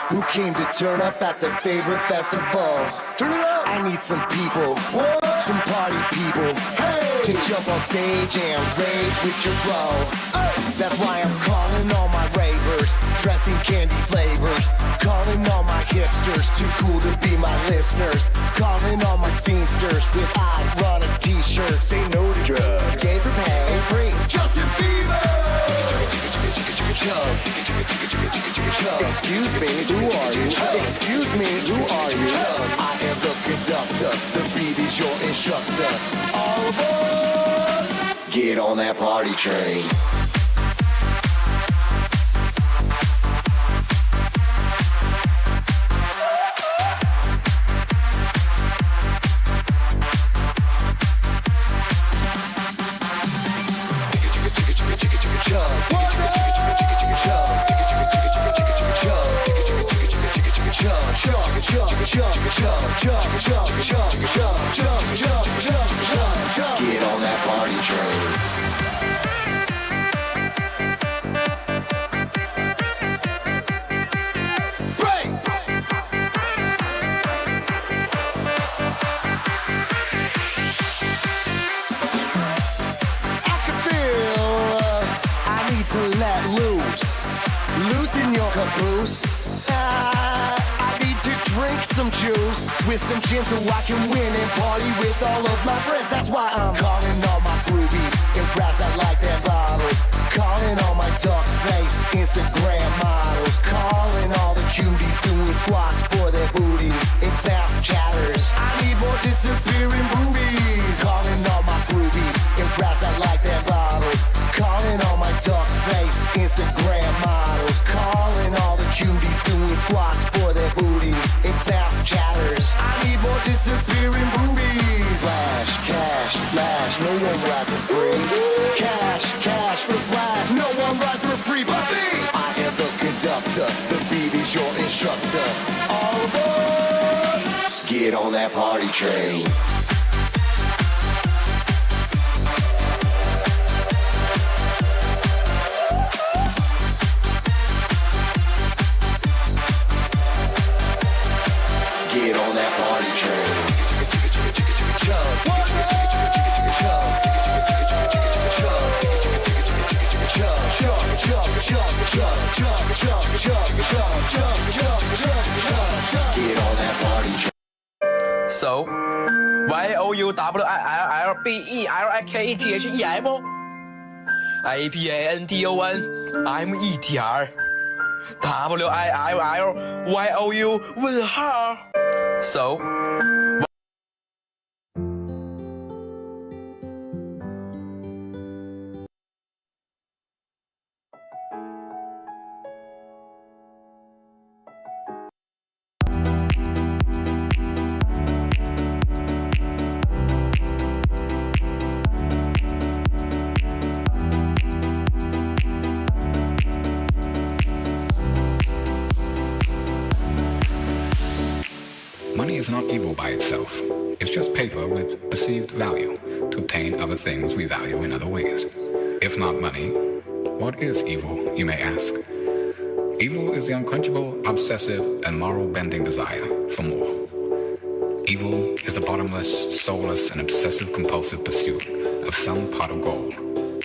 who came to turn up at their favorite festival. Turn it up! I need some people, some party people, to jump on stage and rage with your bro. That's why I'm calling all my ravers, dressing candy flavors. Calling all my hipsters, too cool to be my listeners. Calling all my scenesters with ironic t-shirts. Say no to drugs, gay for pay, and free Justin Bieber. Excuse me, who are you? Excuse me, who are you? I am the conductor, the beat is your instructor. All aboard! Get on that party train. Get on that party train. Break! I can feel I need to let loose. Loosen your caboose. I need to drink some juice with some gin so I can win and party with all of my friends. That's why I'm calling all my groupies and brass that like that bottle. Calling all my duck face Instagram models. Calling all the cuties doing squats for their booty and Snapchatters. I need more disappearing boobies. Calling all my groupies and brass that like that bottle. Calling all my duck face Instagram models. Calling all the cuties doing squats for their booty and Snapchatters. I need more disappearing boobies. Flash, cash, flash, no one rides for free. Cash, cash for flash, no one rides for free but me. I am the conductor, the beat is your instructor. All aboard! Get on that party train. Get on that party train. Get on that party train. So, YOUWILLBELIKETHEM APANTON I'm ETR WILLYOU 问号 So Money is not evil by itself. It's just paper with perceived value to obtain other things we value in other ways. If not money, what is evil, you may ask? Evil is the unquenchable, obsessive, and moral-bending desire for more. Evil is the bottomless, soulless, and obsessive-compulsive pursuit of some pot of gold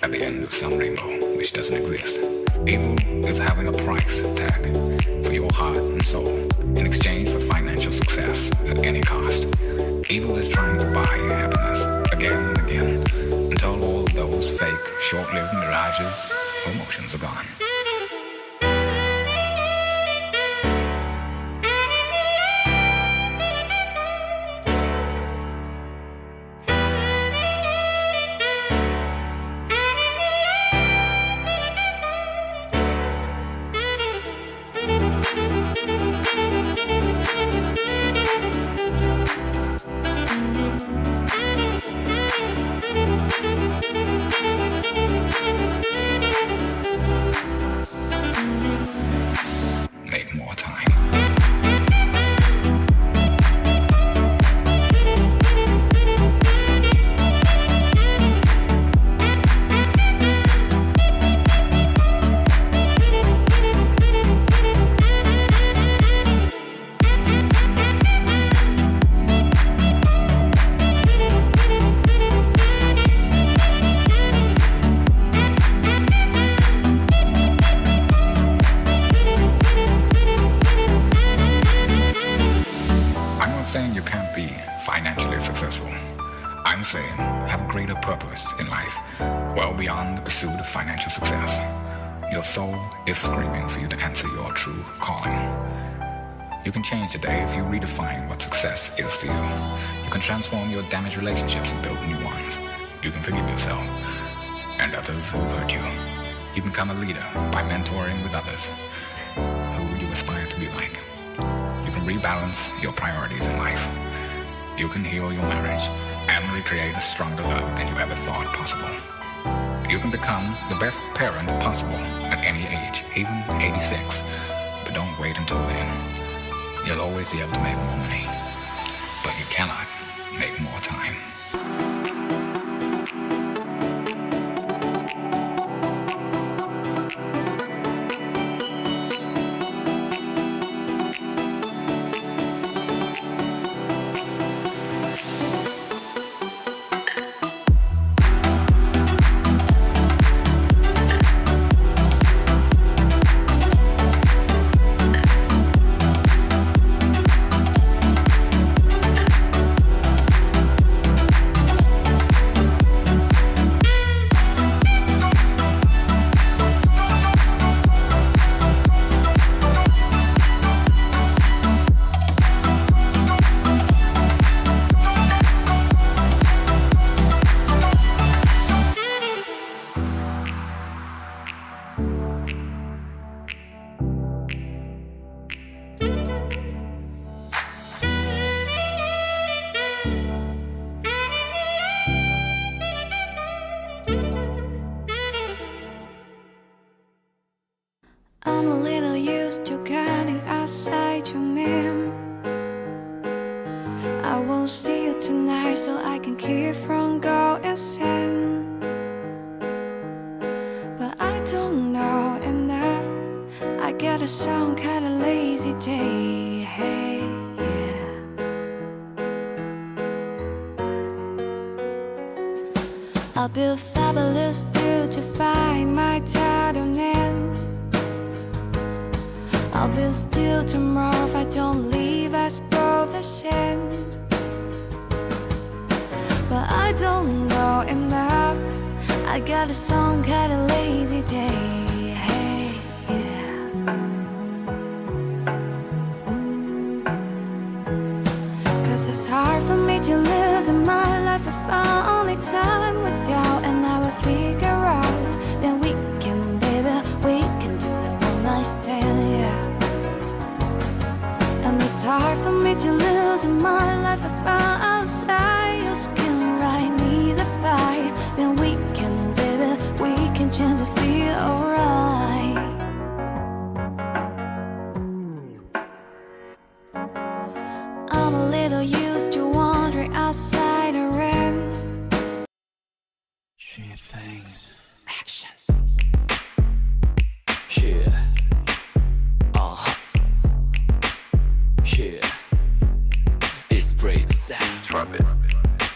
at the end of some rainbow which doesn't exist. Evil is having a price tag for your heart and soul in exchange for financial success at any cost. Evil is trying to buy happiness again and again until all those fake, short-lived mirages or emotions are gone. financially successful. I'm saying have a greater purpose in life, well beyond the pursuit of financial success. Your soul is screaming for you to answer your true calling. You can change today if you redefine what success is to you. You can transform your damaged relationships and build new ones. You can forgive yourself and others who hurt you. You become a leader by mentoring with others. Who do you aspire to be like? You can rebalance your priorities in life. You can heal your marriage and recreate a stronger love than you ever thought possible. You can become the best parent possible at any age, even 86. But don't wait until then. You'll always be able to make more money, but you cannot make more time. I'm a little used to getting outside your name. I won't see you tonight so I can keep from going insane. But I don't know enough. I get a some kind of lazy day. Hey, yeah. I'll build fabulous through to find my title name. I'll be still tomorrow if I don't leave us both the same. But I don't know enough. I got a some kind of lazy day. Hey, yeah. Cause it's hard for me to lose in my life if I only time with you. And I will figure out that we can, baby, we can do it one night stand, yeah. And it's hard for me to lose in my life if I'm outside your skin right near the fire. Then we can, baby, we can change to feel alright. I'm a little used to wandering outside the rain. Three things. Action. Yeah. Yeah. It's brave sound. Drop it.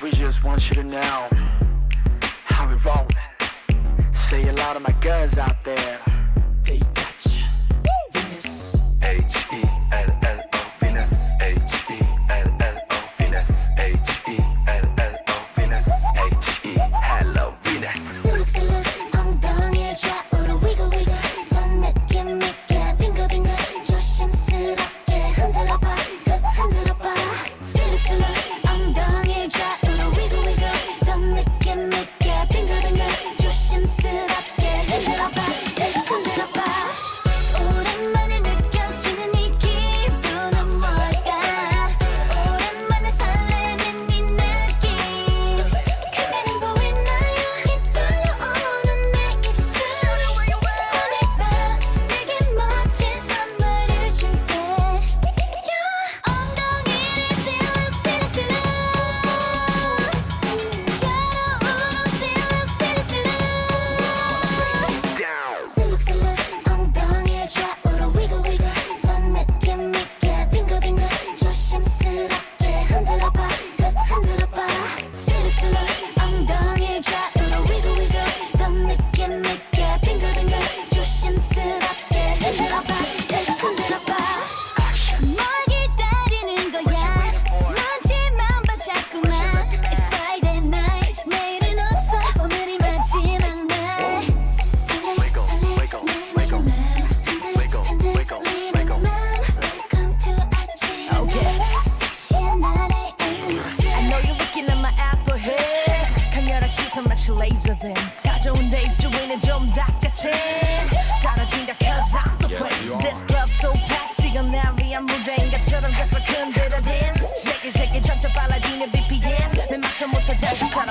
We just want you to know how we roll. Say a lot of my girls out there. They got you. Venus. H-E-L-L-O Venus. H-E-L-L-O Venus. H-E-L-L-O Venus. H-E-Hello Venus. 슬슬 엉덩이를 좌우로 wiggle wiggle 더 느낌 있게 빙글빙글 조심스럽게 흔들어봐 흔들어봐 슬슬 엉덩이를 좌우로 wiggle wiggle 더 느낌 있게 빙글빙글 조심스럽게 흔들어봐 빛이 레이저든 다좋은데 입주인은 좀 닥자친 떨어진다 cause I'm the queen This club so packed 이건 난 위한 무대인 것처럼 계속 흔들어 dance Shake it shake it 점점 빨라지는 BPM 내 맞춰 못한 장기처럼